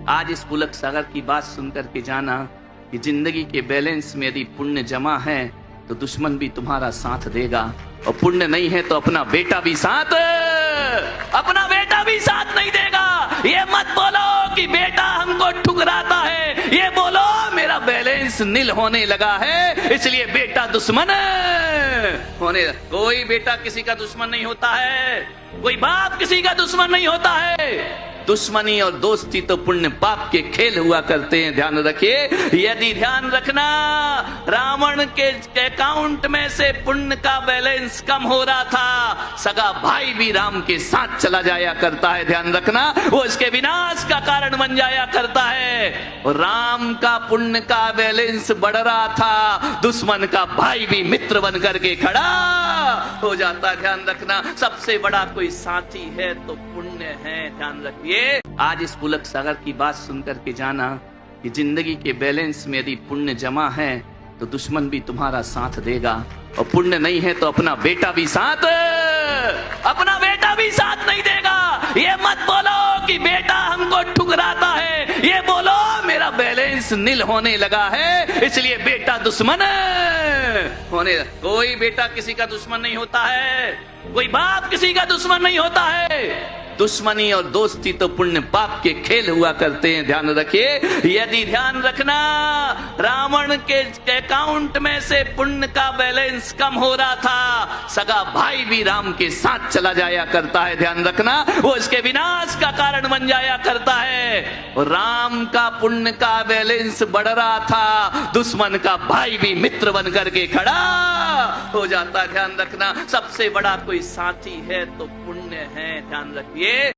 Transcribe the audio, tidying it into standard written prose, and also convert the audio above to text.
आज इस पुलक सागर की बात सुनकर के जाना कि जिंदगी के बैलेंस में यदि पुण्य जमा है तो दुश्मन भी तुम्हारा साथ देगा, और पुण्य नहीं है तो अपना बेटा भी साथ नहीं देगा। ये मत बोलो कि बेटा हमको ठुकराता है, ये बोलो मेरा बैलेंस नील होने लगा है इसलिए बेटा दुश्मन होने। कोई बेटा किसी का दुश्मन नहीं होता है, कोई बाप किसी का दुश्मन नहीं होता है। दुश्मनी और दोस्ती तो पुण्य पाप के खेल हुआ करते हैं, ध्यान रखिए। यदि ध्यान रखना रावण के अकाउंट में से पुण्य का बैलेंस कम हो रहा था, सगा भाई भी राम के साथ चला जाया करता है, ध्यान रखना, वो इसके विनाश का कारण बन जाया करता है। और राम का पुण्य का बैलेंस बढ़ रहा था, दुश्मन का भाई भी मित्र बन करके खड़ा हो जाता है, ध्यान रखना। सबसे बड़ा कोई साथी है तो पुण्य है, ध्यान रखिए। आज इस पुलक सागर की बात सुनकर के जाना कि जिंदगी के बैलेंस में यदि पुण्य जमा है तो दुश्मन भी तुम्हारा साथ देगा, और पुण्य नहीं है तो अपना बेटा भी साथ नहीं देगा। ये मत बोलो कि बेटा हमको ठुकराता है, ये बोलो मेरा बैलेंस नील होने लगा है इसलिए बेटा दुश्मन होने। कोई बेटा किसी का दुश्मन नहीं होता है, कोई बाप किसी का दुश्मन नहीं होता है। दुश्मनी और दोस्ती तो पुण्य पाप के खेल हुआ करते हैं, ध्यान रखिए। यदि ध्यान रखना रावण के अकाउंट में से पुण्य का बैलेंस कम हो रहा था, सगा भाई भी राम के साथ चला जाया करता है, ध्यान रखना, वो इसके विनाश का कारण बन जाया करता है। और राम का पुण्य का बैलेंस बढ़ रहा था, दुश्मन का भाई भी मित्र बन करके खड़ा हो जाता है, ध्यान रखना। सबसे बड़ा कोई साथी है तो पुण्य है, ध्यान रखिए।